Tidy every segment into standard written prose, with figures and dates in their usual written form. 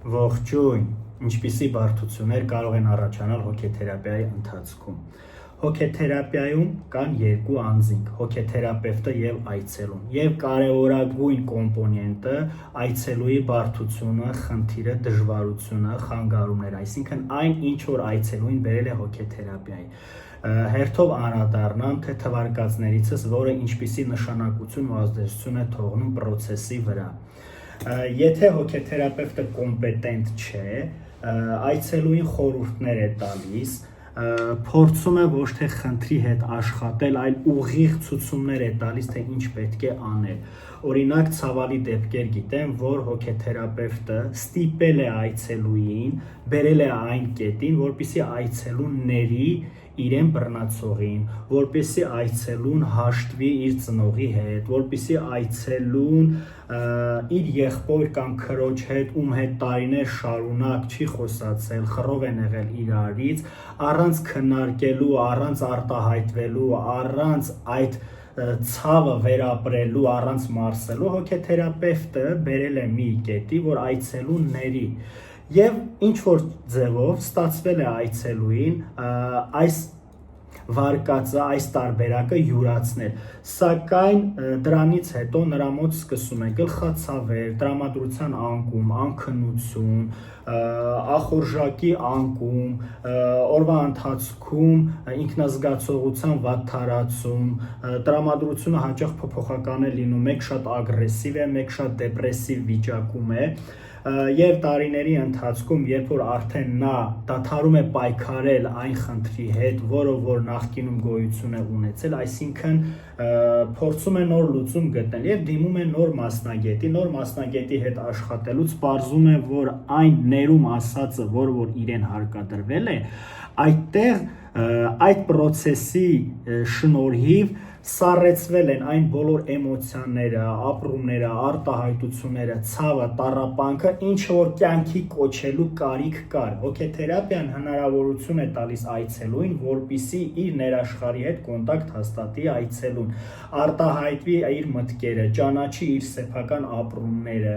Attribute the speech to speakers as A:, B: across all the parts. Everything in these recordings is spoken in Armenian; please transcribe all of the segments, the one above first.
A: Ողջույն, ինչպիսի բարդություններ կարող են առաջանալ հոգեթերապիայի ընթացքում։ Հոգեթերապիայում կան երկու անձինք՝ հոգեթերապևտը եւ այցելուն, եւ կարևորագույն կոմպոնենտը այցելուի բարդությունը, խնդիրը, դժվարությունը, խանգարումները, այսինքն այն, ինչ որ այցելուին բերել է հոգեթերապիայի։ Հերթով անդրադառնամ, թե թվարկածներիցս որը ինչպիսի նշանակություն ու ազդեցություն է թողնում process-ի վրա։ Եթե հոգեթերապևտը կոմպետենտ չէ, այցելուին խորհուրդներ է տալիս, փորձում է ոչ թե խնդրի հետ աշխատել, այլ ուղիղ ցուցումներ է տալիս, թե ինչ պետք է անել։ Օրինակ, ցավալի դեպքեր գիտեմ, որ հոգեթերապևտը ստիպել է այցելուին, բերել է այն կետին, որպեսզի այցելուն ների իրեն բռնացողին, որպեսզի այցելուն հաշտվի իր ծնողի հետ, որպեսզի այցելուն իր եղբոր կամ քրոջ հետ, ում հետ տարիներ շարունակ չի խոսացել, խռով են եղել իրարից, առանց քննարկելու, առանց արտահայտվելու, առանց այդ ցավը վերապրելու, առանց մարսելու, հոգեթերապևտը բերել է մի կետի, որ այցելուն ների։ Եվ ինչ որ ձևով ստացվել է այցելուին այս վարկածը, այս տարբերակը յուրացնել, սակայն դրանից հետո նրա մոտ սկսում է գլխացավեր, տրամադրության անկում, անքնություն, ախորժակի անկում, օրվա ընթացքում ինքնազգացողության վատթարացում, տրամադրությունը հաճախ փոփոխական է լինում, մեկ շատ ագրեսիվ է, մեկ շատ դեպրեսիվ վիճակում է, եւ տարիների ընթացքում, երբ որ արդեն նա դադարում է պայքարել այն խնդրի հետ, որը որ նախկինում գոյություն է ունեցել, այսինքն փորձում է նոր լուծում գտնել եւ դիմում է նոր մասնագետի հետ աշխատելուց պարզում է, որ այն ներում ասածը, որ իրեն հարկադրվել է, այդտեղ այդ process-ի շնորհիվ սառեցվել են այն բոլոր էմոցիաները, ապրումները, արտահայտությունները, ցավը, տառապանքը, ինչ որ կյանքի կոչելու կարիք կար։ Հոգեթերապիան հնարավորություն է տալիս այցելուին, որպեսզի իր ներաշխարհի հետ կոնտակտ հաստատի այցելուն, արտահայտվի իր մտքերը, ճանաչի իր սեփական ապրումները,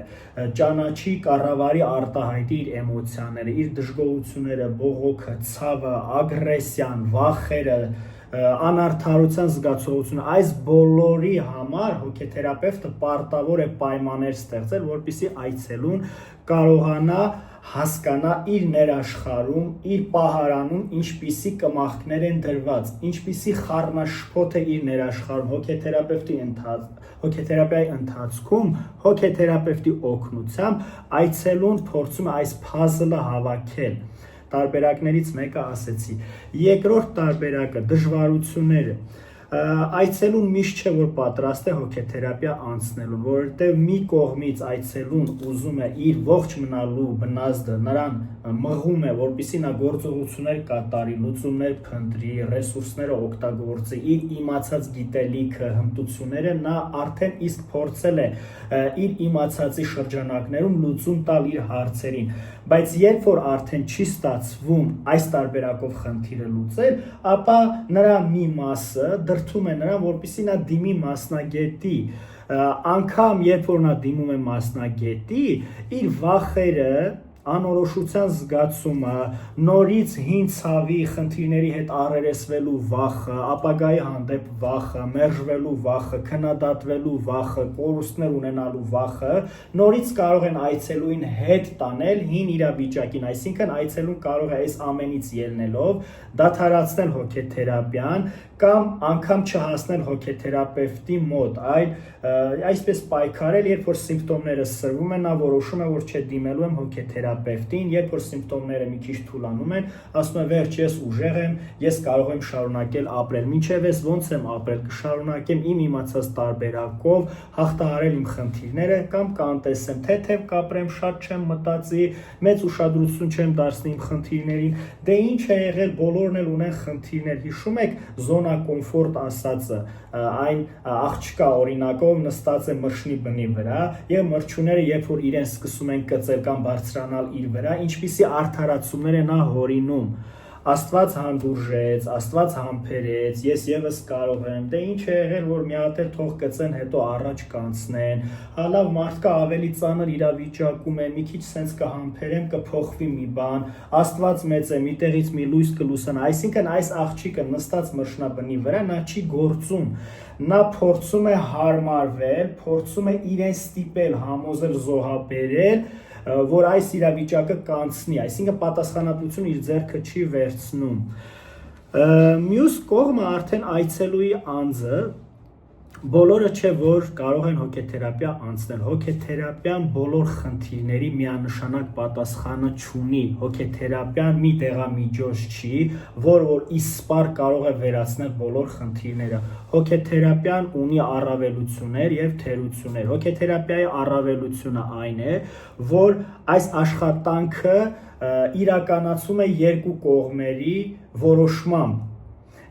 A: ճանաչի կառավարի արտահայտի իր էմոցիաները, իր դժգոհությունները, բողոքը, ցավը, ագրեսիան, վախերը, անարդարության զգացողությունը, այս բոլորի համար հոգեթերապևտը պարտավոր է պայմաններ ստեղծել, որպեսզի այցելուն կարողանա հասկանա իր ներաշխարհում, իր պահարանում ինչպիսի կմախքներ են դրված, ինչպիսի խառնաշփոթ է իր ներաշխարհում, հոգեթերապիայի ընթացքում, հոգեթերապևտի օգնությամբ այցելուն փորձում է այս փազլը հավաքել։ Տարբերակներից մեկը ասեցի, երկրորդ տարբերակը դժվարությունները, այցելուն միշտ չէ որ պատրաստ է հոգեթերապիա անցնելուն, որովհետև մի կողմից այցելուն ուզում է իր ողջ մնալու բնազդը նրան մղում է, որպեսզի նա գործողություններ կատարի, լուծումներ փնտրի, ռեսուրսները օգտագործի, իր իմացած գիտելիքը, հմտությունները նա արդեն իսկ փորձել է իր իմացածի շրջանակներում լուծում տալ իր հարցերին, բայց երբ որ արդեն չի ստացվում այս տարբերակով խնդիրը լուծել, ապա նրա մի մասը դրդում է նրան, որպեսզի նա դիմի մասնագետի, անգամ երբ որ նա դիմում է մասնագետի, իր վախերը, անորոշության զգացումը, նորից հին ցավի, խնդիրների հետ առերեսվելու վախը, ապագայի հանդեպ վախը, մերժվելու վախը, քննադատվելու վախը, կորուստներ ունենալու վախը, նորից կարող են այցելուին հետ տանել հին իրավիճակին, այսինքն այցելուն կարող է այս ամենից ելնելով դադարեցնել հոգեթերապիան կամ անգամ չհասնել հոգեթերապևտի մոտ, այլ այսպես պայքարել, երբ որ սիմպտոմները սրվում են, նա որոշում է, որ չէ դիմելու եմ հոգեթերապևտին, երբ որ սիմպտոմները մի քիչ թուլանում են, ասում է վերջ ես ուժեղ եմ, ես կարող եմ շարունակել ապրել, մինչև ես ոնց եմ ապրել, կշարունակեմ իմ իմացած տարբերակով հաղթահարել իմ խնդիրները կամ կանտեսեմ, թեթև կապրեմ, շատ չեմ մտածի, մեծ ուշադրություն չեմ դարձնի իմ խնդիրներին, դե ինչ է եղել, բոլորն էլ ունեն խնդիրներ, հիշում եք զոնա կոմֆորտ ասածը, այն աղջկա օրինակով նստած է մրջնի բնի վրա եւ մրջուները երբ որ իրեն սկսում են կծել կամ բարձրանալ իր վրա, ինչպիսի արդարացումներ է նա հորինում, Աստված հանդուրժեց, Աստված համբերեց, ես եւս կարող եմ, դե ինչ է եղել, որ մի հատ էլ թող գծեն, հետո առաջ կանցնեն, հալավ մարդկա ավելի ծանր իրավիճակում է, մի քիչ սենց կհամբերեմ, կփոխվի մի բան, Աստված մեծ է, միտեղից մի լույս կլուսանա, այսինքն այս աղջիկը նստած մրշնաբնի վրա նա չի գործում, նա փորձում է հարմարվել, փորձում է իրեն ստիպել, համոզել, զոհաբերել, որ այս իրավիճակը կանցնի, այսինքն պատասխանատվությունը իր ձեռքը չի վերցնում։ Մյուս կողմը արդեն այցելուի անձը, բոլորը չէ, որ կարող են հոգեթերապիա անցնել, հոգեթերապիան բոլոր խնդիրների միանշանակ պատասխանը չունի, հոգեթերապիան մի դեղամիջոց չի, որ իսպար կարող է վերացնել բոլոր խնդիրները, հոգեթերապիան ունի առավելություններ և թերություններ, հոգեթերապիայի առավելությունը այն է, որ այս աշխատանքը իրականացում է երկու կողմերի որոշմամբ,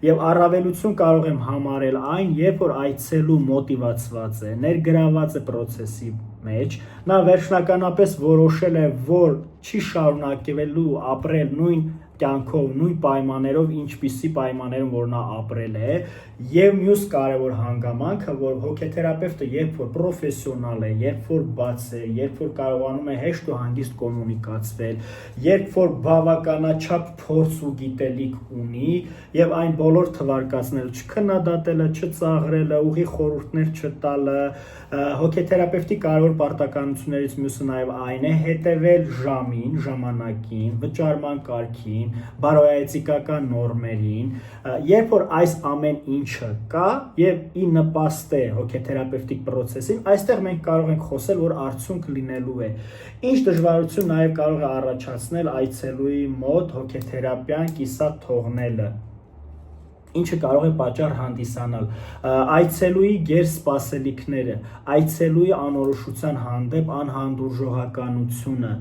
A: Եվ առավելություն կարող եմ համարել այն, երբ որ այցելու մոտիվացված է, ներգրաված է պրոցեսի մեջ, նա վերջնականապես որոշել է, որ չի շարունակվելու ապրել նույն կյանքով, նույն պայմաններով, ինչպիսի պայմաններում, որ նա ապրել է, և մյուս կարևոր հանգամանքը, որ հոգեթերապևտը երբ որ պրոֆեսիոնալ է, երբ որ բաց է, երբ որ կարողանում է հեշտ ու հանգիստ կոմունիկացվել, երբ որ բավականաչափ փորձ ու գիտելիք ունի, և այն բոլոր թվարկածները չքննադատելը, չծաղրելը, ուղի խորհուրդներ չտալը, հոգեթերապևտի կարևոր պարտականություններից մյուսը նաև այն է հետևել ժամին, ժամանակին, վճարման կարգին, բարոյայեցիկական նորմերին, երբ որ այս ամեն ինչը կա և ի նպաստ է հոգեթերապևտիկ պրոցեսին, այստեղ մենք կարող ենք խոսել, որ արդյունք լինելու է։ Ինչ դժվարություն նաև կարող է առաջացնել այցելուի մոտ հոգեթերապիան կիսատ թողնելը, ինչը կարող է պատճառ հանդիսանալ, այցելուի գերսպասելիքները, այցելուի անորոշության հանդեպ անհանդուրժողականությունը,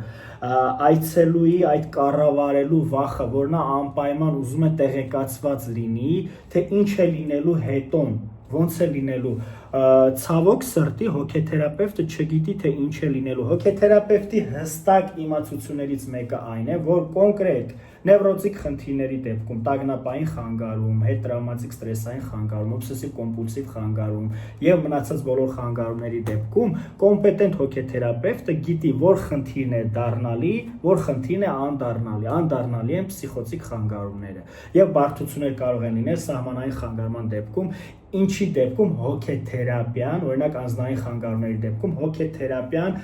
A: այցելուի այդ կառավարելու վախը, որ նա անպայման ուզում է տեղեկացված լինի, թե ինչ է լինելու հետոն, ոնց է լինելու, ցավոք սրտի հոգեթերապևտը չգիտի, թե ինչ է լինելու, հոգեթերապևտի հստակ իմացություններից մեկը այն է, որ կոնկրետ նևրոտիկ խնդիրների դեպքում, տագնապային խանգարում, հետտրավմատիկ ստրեսային խանգարում, օբսեսիվ կոմպուլսիվ խանգարում և մնացած բոլոր խանգարումների դեպքում կոմպետենտ հոգեթերապևտը գիտի, որ խնդիրն է դառնալի, որ խնդիրն է անդառնալի, անդառնալի են պսիխոտիկ խանգարումները և բարդություններ կարող են լինել սահմանային խանգարման դեպքում, ինչի դեպքում հոգեթերապիան, օրինակ անձնային խանգարումների դեպքում հոգեթերապիան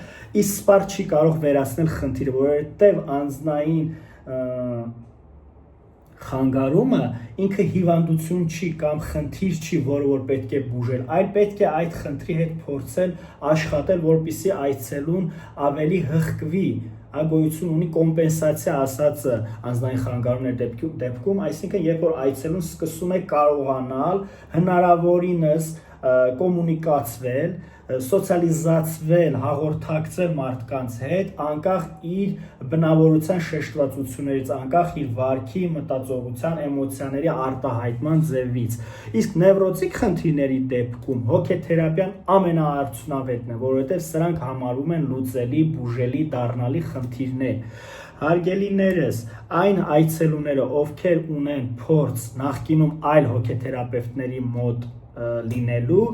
A: իսպար չի կարող վերացնել խնդիրը, որովհետև անձնային խանգարումը ինքը հիվանդություն չի կամ խնդիր չի, որ պետք է բուժել, այլ պետք է այդ խնդրի հետ փորձել աշխատել, որպեսզի այցելուն ավելի հղկվի, գոյություն ունի կոմպենսացիա ասածը անձնային խանգարումների դեպքում, այսինքն երբ որ այցելուն սկսում է կարողանալ հնարավորինս կոմունիկացվել, սոցիալիզացվել, հաղորդակցել մարդկանց հետ, անկախ իր բնավորության շեշտվածություններից, անկախ իր վարքի, մտածողության, էմոցիաների արտահայտման ձևից։ Իսկ նևրոտիկ խնդիրների դեպքում հոգեթերապիան ամենաարդյունավետն է, որովհետև սրանք համարվում են լուծելի, բուժելի, դառնալի խնդիրներ։ Հարգելիներս, այն այցելուները, ովքեր ունեն փորձ նախկինում այլ հոգեթերապևտների մոտ լինելու,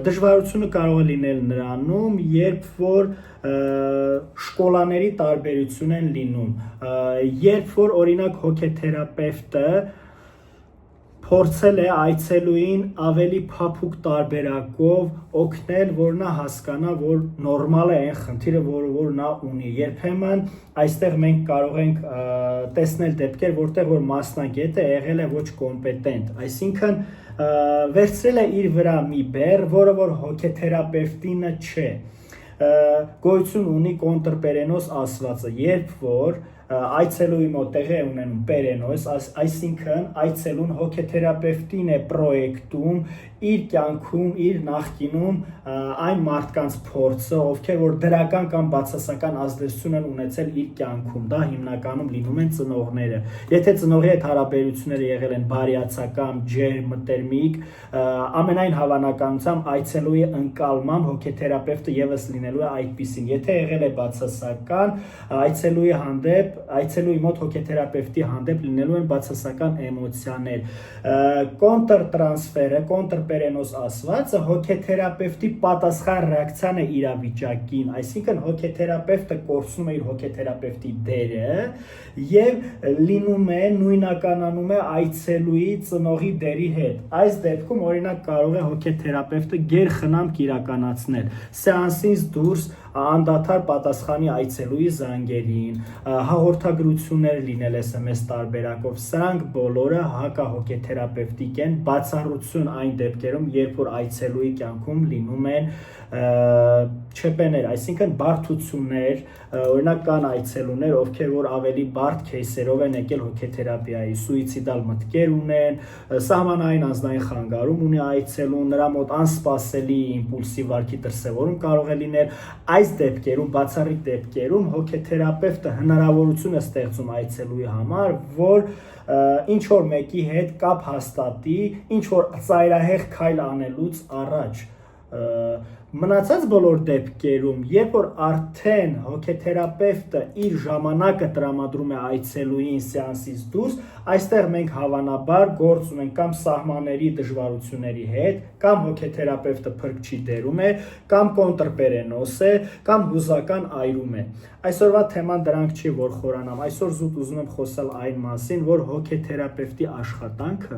A: դժվարությունը կարող է լինել նրանում, երբ որ շկոլաների տարբերություն են լինում, երբ որ օրինակ հոգեթերապևտը փորձել է այցելուին ավելի փափուկ տարբերակով օգնել, որ նա հասկանա, որ նորմալ է այն խնդիրը, որ նա ունի։ Երբեմն այստեղ մենք կարող ենք տեսնել դեպքեր, որտեղ որ մասնագետը եղել է ոչ կոմպետենտ, այսինքն վերցրել է իր վրա մի բեռ, որը որ հոգեթերապևտինը չէ, գոյություն ունի կոնտրպերենոս ասվածը, երբ որ այցելուի մոտ տեղի է ունենում պերենոս, այսինքն այցելուն հոգեթերապևտին է պրոյեկտում իր կյանքում, իր նախկինում այն մարդկանց փորձը, ովքեր որ դրական կամ բացասական ազդեցություն են ունեցել իր կյանքում, դա հիմնականում լինում են ծնողները։ Եթե ծնողի հետ հարաբերությունները եղել են բարյացակամ, ջերմ, մտերմիկ, ամենայն հավանականությամբ այցելուի ընկալմամբ հոգեթերապևտը ևս լինելու է այդպիսին։ Եթե եղել է բացասական, այցելուի հանդեպ այցելուի մոտ հոգեթերապևտի հանդեպ լինելու են բացասական էմոցիաներ։ Կոնտրտրանսֆերը, կոնտրպերենոս ասվածը հոգեթերապևտի պատասխան ռեակցիան է իրավիճակին, այսինքն հոգեթերապևտը կորցնում է իր հոգեթերապևտի դերը եւ լինում է նույնականանում է այցելուի ծնողի դերի հետ։ Այս դեպքում օրինակ կարող է հոգեթերապևտը գերխնամք իրականացնել, սեանսից դուրս անդադար պատասխանի այցելուի զանգերին, հաղորդագրություններ լինել SMS տարբերակով, սրանք բոլորը հակահոգեթերապևտիկ են, բացառություն այն դեպքերում, երբ որ այցելուի կյանքում լինում են չեպեներ, այսինքն բարդություններ, օրինակ կան այցելուներ, ովքեր որ ավելի բարդ քեյսերով են եկել հոգեթերապիայի, սուիցիդալ մտքեր ունեն, սահմանային անձնային խանգարում ունի այցելուն, նրա մոտ անսպասելի իմպուլսիվ վարքի դրսևորում կարող է լինել, այս դեպքերում, բացառիկ դեպքերում հոգեթերապևտը հնարավորություն է ստեղծում այցելուի համար, որ ինչ որ մեկի հետ կապ հաստատի, ինչ որ ծայրահեղ քայլ անելուց առաջ։ Մնացած բոլոր դեպքերում, երբ որ արդեն հոգեթերապևտը իր ժամանակը տրամադրում է այցելուին սեանսից դուրս, այստեղ մենք հավանաբար գործ ունենք կամ սահմանների դժվարությունների հետ, կամ հոգեթերապևտը փրկչի դերում է, կամ կոնտրպերենոս է, կամ հուզական այրում է։ Այսօրվա թեման դրանք չի, որ խորանամ, այսօր զուտ ուզում եմ խոսալ այն մասին, որ հոգեթերապևտի աշխատանքը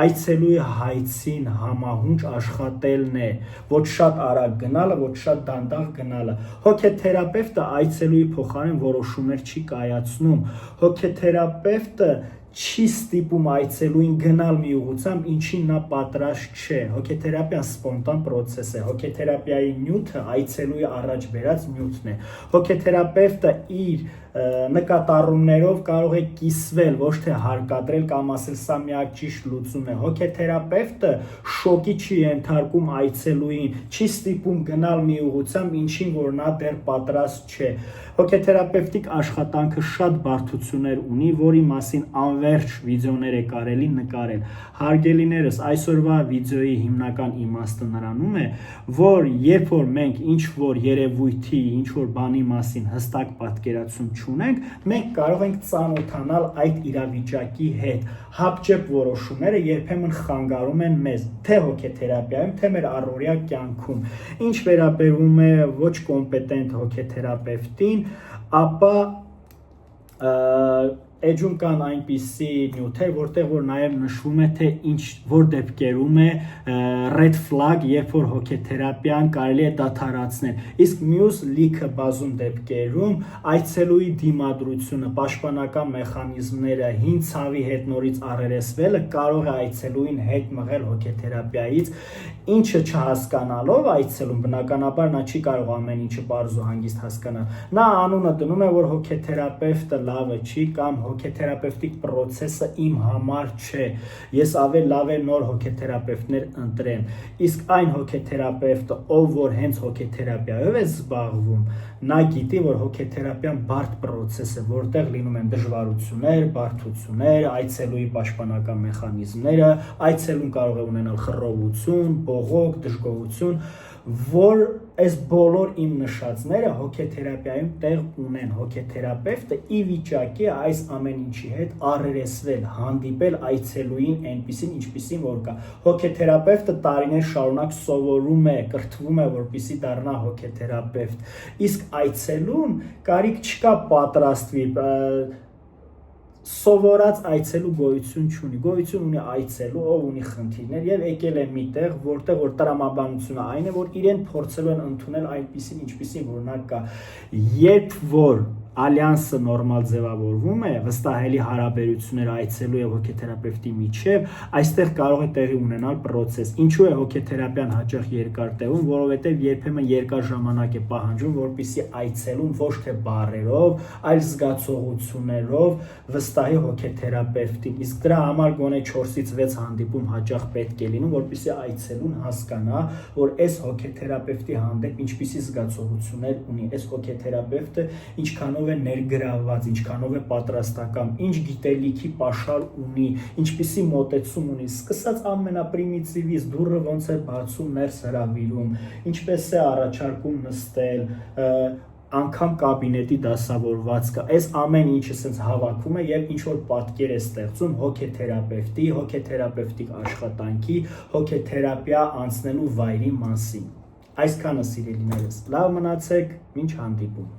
A: այցելուի հայցին համահունչ աշխատելն է, ոչ շատ արագ գնալը, ոչ շատ դանդաղ գնալը։ Հոգեթերապևտը այցելուի փոխարեն որոշումներ չի կայացնում։ Հոգեթերապևտը չի ստիպում այցելուին գնալ մի ուղղությամբ, ինչին նա պատրաստ չէ։ Հոգեթերապիան սպոնտան պրոցես է։ Հոգեթերապիայի նյութը այցելուի առաջ բերած նյութն է։ Հոգեթերապևտը իր նկատառումներով կարող է կիսվել, ոչ թե հարկադրել կամ ասել սա միակ ճիշտ լուծումն է։ Հոգեթերապևտը շոկի չի ենթարկում այցելուին, չի ստիպում գնալ մի ուղղությամբ, ինչին որ նա դեռ պատրաստ չէ։ Հոգեթերապևտիկ աշխատանքը շատ բարդություններ ունի, որի մասին անverջ վիդեոներ է կարելի նկարել։ Հարգելիներս, այսօրվա վիդեոյի հիմնական իմաստը նրանում է, որ երբ որ մենք ինչ որ երևույթի, ինչ որ բանի մասին հստակ պատկերացում չունենք, մենք կարող ենք ծանոթանալ այդ իրավիճակի հետ։ Հապճեպ որոշումները երբեմն խանգարում են մեզ, թե հոգեթերապիայում, թե մեր առօրյա կյանքում։ Ինչ վերաբերում է ոչ կոմպետենտ հոգեթերապևտին, ապա էջում կան այնպիսի նյութեր, որտեղ որ նաև նշվում է, թե ինչ որ դեպքերում է red flag, երբ որ հոգեթերապիան կարելի է դադարեցնել։ Իսկ մյուս լիքը բազում դեպքերում այցելուի դիմադրությունը, պաշտպանական մեխանիզմները, հին ցավի հետ նորից առերեսվելը կարող է այցելուին հետ մղել հոգեթերապիայից, ինչը չհասկանալով այցելուն, բնականաբար նա չի կարող ամեն ինչը պարզ ու հանգիստ հասկանալ։ Նա անունը դնում է, որ հոգեթերապևտը լավը չի կամ հոգեթերապևտիկ պրոցեսը իմ համար չէ, ես ավելի լավ է նոր հոգեթերապևտներ ընտրեմ։ Իսկ այն հոգեթերապևտը, ով որ հենց հոգեթերապիայով է զբաղվում, նա գիտի, որ հոգեթերապիան բարդ պրոցես է, որտեղ լինում են դժվարություններ, բարդություններ, այցելուի պաշտպանական մեխանիզմները, այցելուն կարող է ունենալ խռովություն, բողոք, դժգոհություն, որ այս բոլոր իմ նշածները հոգեթերապիայում տեղ ունեն։ Հոգեթերապևտը ի վիճակի է այս ամեն ինչի հետ առերեսվել, հանդիպել այցելուին այնպիսին, ինչպիսին որ կա։ Հոգեթերապևտը տարիներ շարունակ սովորում է, կրթվում է, որպեսզի դառնա հոգեթերապևտ։ Իսկ այցելուն կարիք չկա պատրաստվի, սովորած այցելու գոյություն չունի, գոյություն ունի այցելու, ով ունի խնդիրներ եւ եկել է միտեղ, որտեղ որ տրամաբանությունը այն է, որ իրեն փորձելու են ընդունել այնպիսին, ինչպիսին որ նա կա։ Երբ որ ալյանսը նորմալ ձևավորվում է, վստահելի հարաբերություններ այցելու եւ հոգեթերապևտի միջեւ, այստեղ կարող է տեղի ունենալ պրոցես։ Ինչու է հոգեթերապիան հաճախ երկար տևում, որովհետեւ երբեմն երկար ժամանակ է պահանջում, որպեսզի այցելուն ոչ թե բառերով, այլ զգացողություններով վստահի հոգեթերապևտին։ Իսկ դրա համար գոնե 4-ից 6 հանդիպում հաճախ պետք է լինում, որպեսզի այցելուն հասկանա, որ այս հոգեթերապևտի հանդեպ ինչպիսի զգացողություններ ունի, այս հոգեթերապևտը ինչքանով է ներգրավված, ինչքանով է պատրաստական, ինչ գիտելիքի պաշար ունի, ինչպիսի մոտեցում ունի, սկսած ամենապրիմիտիվից դուռը ոնց է բացում, ներս հրավիրում, ինչպես է առաջարկում նստել, անգամ կաբինետի դասավորվածքը, այս ամեն ինչը սենց հավաքվում է եւ ինչ որ պատկեր է ստեղծում հոգեթերապևտիկ աշխատանքի, հոգեթերապիա անցնելու վայրի մասին։ Այսքանը սիրելիներս, լավ մնացեք, մինչ հանդիպում։